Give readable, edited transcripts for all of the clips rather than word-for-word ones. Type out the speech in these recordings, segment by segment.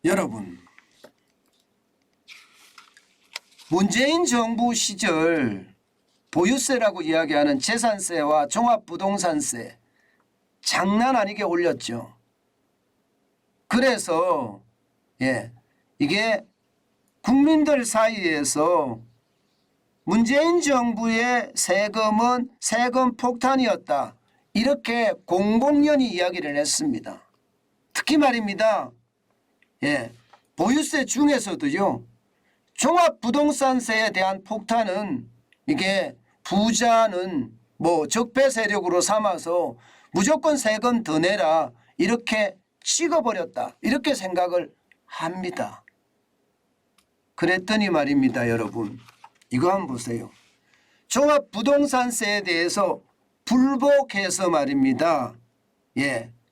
여러분, 문재인 정부 시절 보유세라고 이야기하는 재산세와 종합부동산세 장난 아니게 올렸죠. 그래서 이게 국민들 사이에서 문재인 정부의 세금은 세금 폭탄이었다, 이렇게 공공연히 이야기를 했습니다. 특히 말입니다. 보유세 중에서도요, 종합부동산세에 대한 폭탄은 이게 부자는 뭐 적폐 세력으로 삼아서 무조건 세금 더 내라, 이렇게 찍어버렸다, 이렇게 생각을 합니다. 그랬더니 말입니다. 여러분, 이거 한번 보세요. 종합부동산세에 대해서 불복해서 말입니다.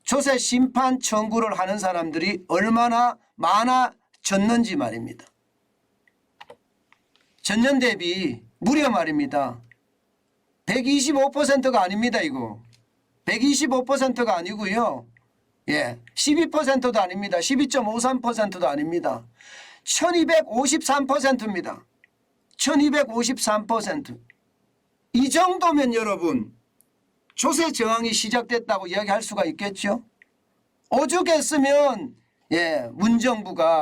조세 심판 청구를 하는 사람들이 얼마나 많아졌는지 말입니다. 전년 대비 무려 말입니다. 125%가 아닙니다. 이거 125%가 아니고요. 12%도 아닙니다. 12.53%도 아닙니다. 1253%입니다. 1253%. 이 정도면 여러분 조세 저항이 시작됐다고 이야기할 수가 있겠죠. 오죽했으면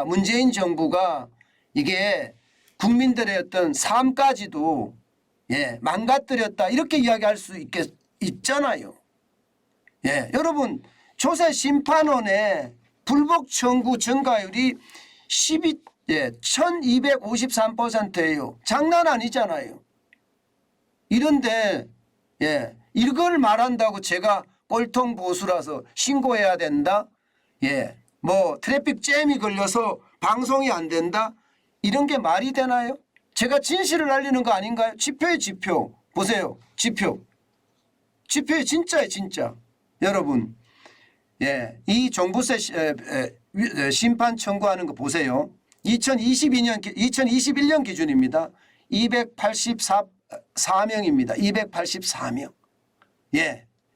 문재인 정부가 이게 국민들의 어떤 삶까지도 망가뜨렸다, 이렇게 이야기할 수 있잖아요. 여러분, 조세 심판원의 불복 청구 증가율이 1253%예요. 장난 아니잖아요. 이런데 이걸 말한다고 제가 꼴통 보수라서 신고해야 된다, 뭐 트래픽 잼이 걸려서 방송이 안 된다, 이런 게 말이 되나요? 제가 진실을 알리는 거 아닌가요? 지표에 지표 보세요. 지표에 진짜에 진짜. 여러분, 이 종부세 심판 청구하는 거 보세요. 2021년 기준입니다. 284명입니다. 284명.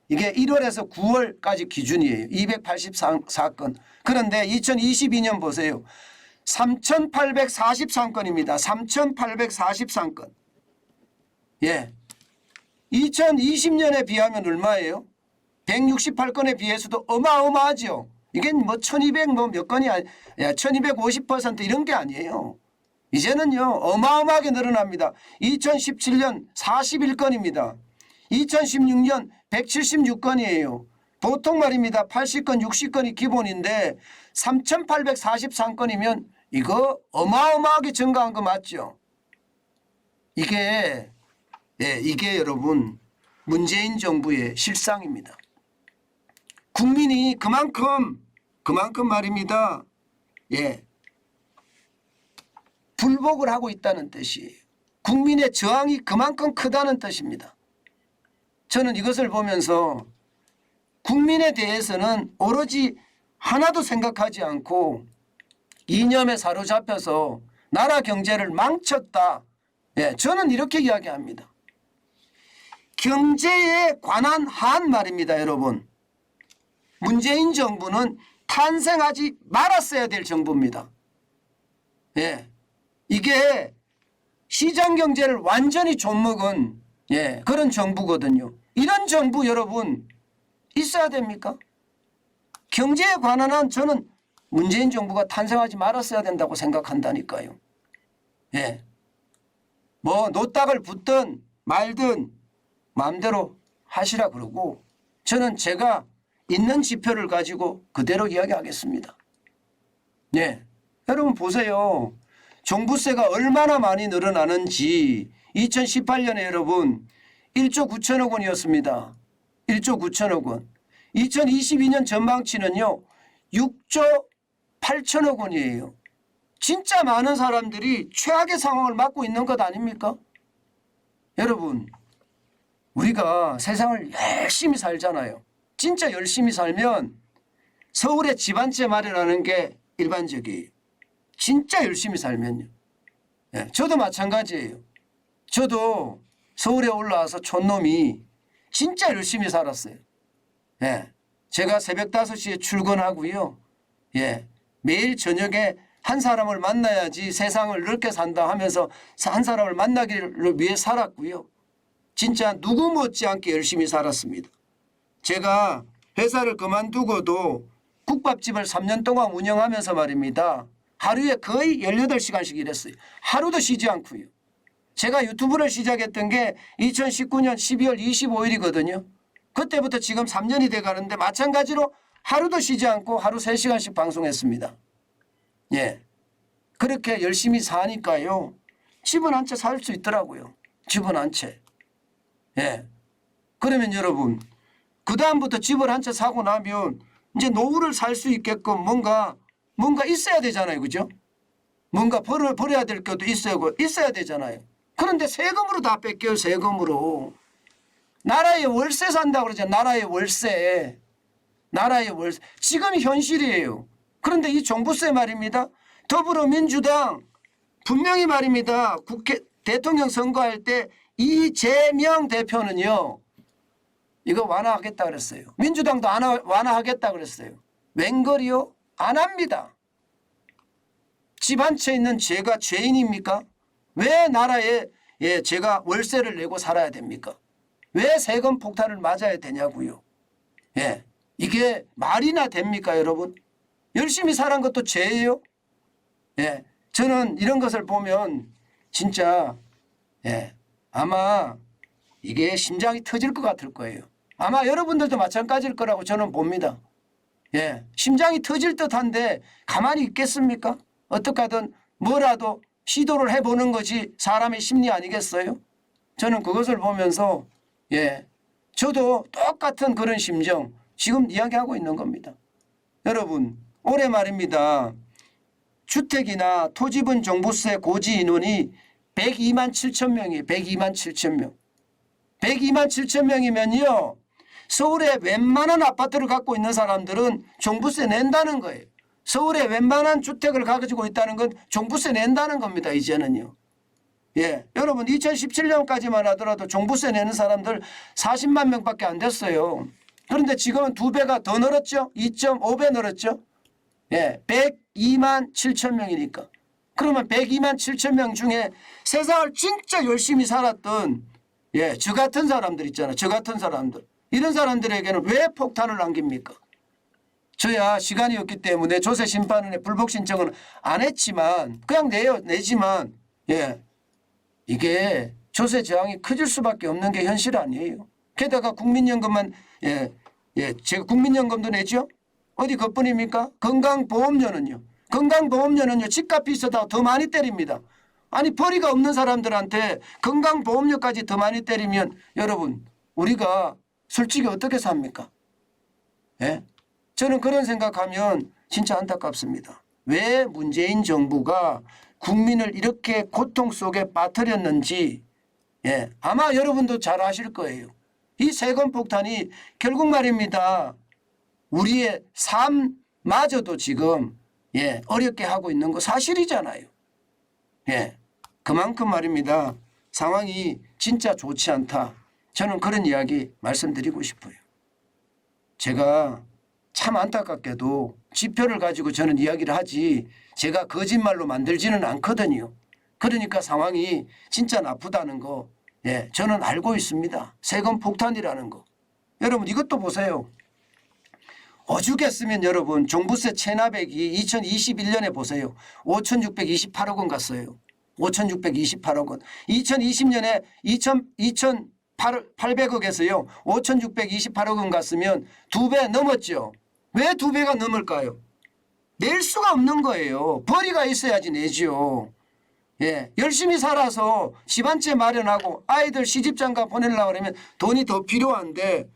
이게 1월에서 9월까지 기준이에요. 284건. 그런데 2022년 보세요. 3,843건입니다. 3,843건. 2020년에 비하면 얼마예요? 168건에 비해서도 어마어마하죠. 이게 뭐 1200 뭐 몇 건이 1250% 이런 게 아니에요. 이제는요 어마어마하게 늘어납니다. 2017년 41건입니다. 2016년 176건이에요. 보통 말입니다. 80건 60건이 기본인데 3,843건이면 이거 어마어마하게 증가한 거 맞죠? 이게 여러분 문재인 정부의 실상입니다. 국민이 그만큼 말입니다. 불복을 하고 있다는 뜻이에요. 국민의 저항이 그만큼 크다는 뜻입니다. 저는 이것을 보면서 국민에 대해서는 오로지 하나도 생각하지 않고 이념에 사로잡혀서 나라 경제를 망쳤다. 저는 이렇게 이야기합니다. 경제에 관한 한 말입니다. 여러분, 문재인 정부는 탄생하지 말았어야 될 정부입니다. 이게 시장 경제를 완전히 좀먹은 그런 정부거든요. 이런 정부 여러분 있어야 됩니까? 경제에 관한 한 저는 문재인 정부가 탄생하지 말았어야 된다고 생각한다니까요. 뭐 노딱을 붙든 말든 마음대로 하시라 그러고 저는 제가 있는 지표를 가지고 그대로 이야기하겠습니다. 여러분 보세요. 종부세가 얼마나 많이 늘어나는지. 2018년에 여러분 1조 9천억 원이었습니다. 1조 9천억 원. 2022년 전망치는요 6조 8천억 원이에요. 진짜 많은 사람들이 최악의 상황을 맞고 있는 것 아닙니까? 여러분, 우리가 세상을 열심히 살잖아요. 진짜 열심히 살면 서울에 집 한 채 마련하는 게 일반적이에요. 진짜 열심히 살면요. 저도 마찬가지예요. 저도 서울에 올라와서 촌놈이 진짜 열심히 살았어요. 제가 새벽 5시에 출근하고요. 매일 저녁에 한 사람을 만나야지 세상을 넓게 산다 하면서 한 사람을 만나기를 위해 살았고요. 진짜 누구 못지않게 열심히 살았습니다. 제가 회사를 그만두고도 국밥집을 3년 동안 운영하면서 말입니다. 하루에 거의 18시간씩 일했어요. 하루도 쉬지 않고요. 제가 유튜브를 시작했던 게 2019년 12월 25일이거든요. 그때부터 지금 3년이 돼 가는데 마찬가지로 하루도 쉬지 않고 하루 3시간씩 방송했습니다. 예. 그렇게 열심히 사니까요. 집은 한 채 살 수 있더라고요. 집은 한 채. 예. 그러면 여러분, 그다음부터 집을 한 채 사고 나면 이제 노후를 살 수 있게끔 뭔가 있어야 되잖아요. 그죠? 뭔가 버려야 될 것도 있어야 되잖아요. 그런데 세금으로 다 뺏겨요. 세금으로. 나라의 월세 산다고 그러잖아요. 나라의 월세. 나라의 월세. 지금 현실이에요. 그런데 이 종부세 말입니다. 더불어민주당 분명히 말입니다. 대통령 선거할 때 이재명 대표는요. 이거 완화하겠다 그랬어요. 민주당도 완화하겠다 그랬어요. 웬걸이요? 안 합니다. 집 한 채 있는 제가 죄인입니까? 왜 나라에 제가 월세를 내고 살아야 됩니까? 왜 세금 폭탄을 맞아야 되냐고요. 예, 이게 말이나 됩니까 여러분? 열심히 살은 것도 죄예요? 예, 저는 이런 것을 보면 진짜 아마 이게 심장이 터질 것 같을 거예요. 아마 여러분들도 마찬가지일 거라고 저는 봅니다. 예, 심장이 터질 듯한데 가만히 있겠습니까? 어떻게든 뭐라도 시도를 해보는 것이 사람의 심리 아니겠어요? 저는 그것을 보면서 저도 똑같은 그런 심정 지금 이야기하고 있는 겁니다. 여러분 올해 말입니다. 주택이나 토지분 종부세 고지 인원이 102만 7천 명이에요. 102만 7천 명. 102만 7천 명이면요. 서울에 웬만한 아파트를 갖고 있는 사람들은 종부세 낸다는 거예요. 서울에 웬만한 주택을 가지고 있다는 건 종부세 낸다는 겁니다. 이제는요. 예, 여러분 2017년까지만 하더라도 종부세 내는 사람들 40만 명밖에 안 됐어요. 그런데 지금은 2배가 더 늘었죠. 2.5배 늘었죠. 예, 102만 7천 명이니까. 그러면 102만 7천 명 중에 세상을 진짜 열심히 살았던 저 같은 사람들 있잖아요. 저 같은 사람들. 이런 사람들에게는 왜 폭탄을 남깁니까? 저야 시간이 없기 때문에 조세 심판원에 불복 신청은 안 했지만 그냥 내지만 이게 조세 저항이 커질 수밖에 없는 게 현실 아니에요. 게다가 국민연금만 제가 국민연금도 내죠. 어디 그뿐입니까? 건강보험료는요. 건강보험료는요. 집값이 있어도 더 많이 때립니다. 아니 벌이가 없는 사람들한테 건강보험료까지 더 많이 때리면 여러분 우리가 솔직히 어떻게 삽니까? 예? 저는 그런 생각하면 진짜 안타깝습니다. 왜 문재인 정부가 국민을 이렇게 고통 속에 빠뜨렸는지 아마 여러분도 잘 아실 거예요. 이 세금 폭탄이 결국 말입니다. 우리의 삶마저도 지금 어렵게 하고 있는 거 사실이잖아요. 그만큼 말입니다. 상황이 진짜 좋지 않다. 저는 그런 이야기 말씀드리고 싶어요. 제가 참 안타깝게도 지표를 가지고 저는 이야기를 하지 제가 거짓말로 만들지는 않거든요. 그러니까 상황이 진짜 나쁘다는 거 저는 알고 있습니다. 세금 폭탄이라는 거. 여러분 이것도 보세요. 오죽했으면 여러분 종부세 체납액이 2021년에 보세요. 5,628억 원 갔어요. 5,628억 원. 2020년에 2,800억에서요. 5,628억 원 갔으면 2배 넘었죠. 왜 2배가 넘을까요? 낼 수가 없는 거예요. 벌이가 있어야지 내죠. 열심히 살아서 집 한 채 마련하고 아이들 시집장가 보내려고 그러면 돈이 더 필요한데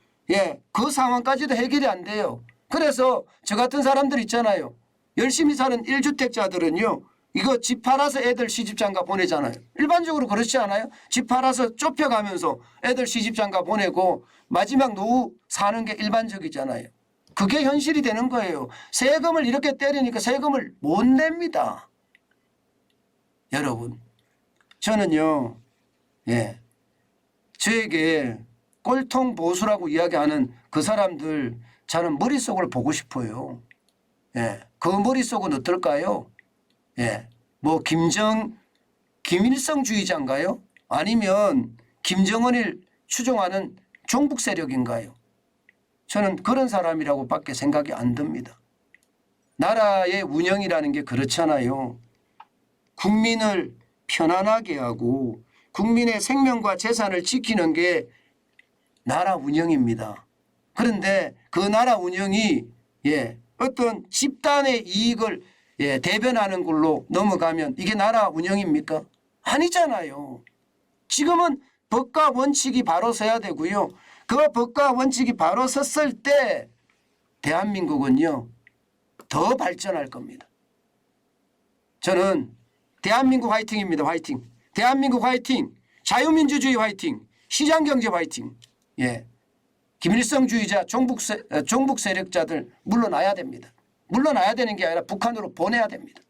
그 상황까지도 해결이 안 돼요. 그래서 저 같은 사람들 있잖아요. 열심히 사는 1주택자들은요. 이거 집 팔아서 애들 시집장가 보내잖아요. 일반적으로 그렇지 않아요? 집 팔아서 좁혀가면서 애들 시집장가 보내고 마지막 노후 사는 게 일반적이잖아요. 그게 현실이 되는 거예요. 세금을 이렇게 때리니까 세금을 못 냅니다. 여러분 저는요. 저에게 꼴통 보수라고 이야기하는 그 사람들 저는 머릿속을 보고 싶어요. 그 머릿속은 어떨까요? 예. 뭐 김일성주의자인가요? 아니면 김정은을 추종하는 종북 세력인가요? 저는 그런 사람이라고 밖에 생각이 안 듭니다. 나라의 운영이라는 게 그렇잖아요. 국민을 편안하게 하고 국민의 생명과 재산을 지키는 게 나라 운영입니다. 그런데 그 나라 운영이 어떤 집단의 이익을 대변하는 걸로 넘어가면 이게 나라 운영입니까? 아니잖아요. 지금은 법과 원칙이 바로 서야 되고요. 그 법과 원칙이 바로 섰을 때 대한민국은요 더 발전할 겁니다. 저는 대한민국 화이팅입니다. 화이팅. 대한민국 화이팅. 자유민주주의 화이팅. 시장경제 화이팅. 예. 김일성주의자 종북 세력자들 물러나야 됩니다. 물러나야 되는 게 아니라 북한으로 보내야 됩니다.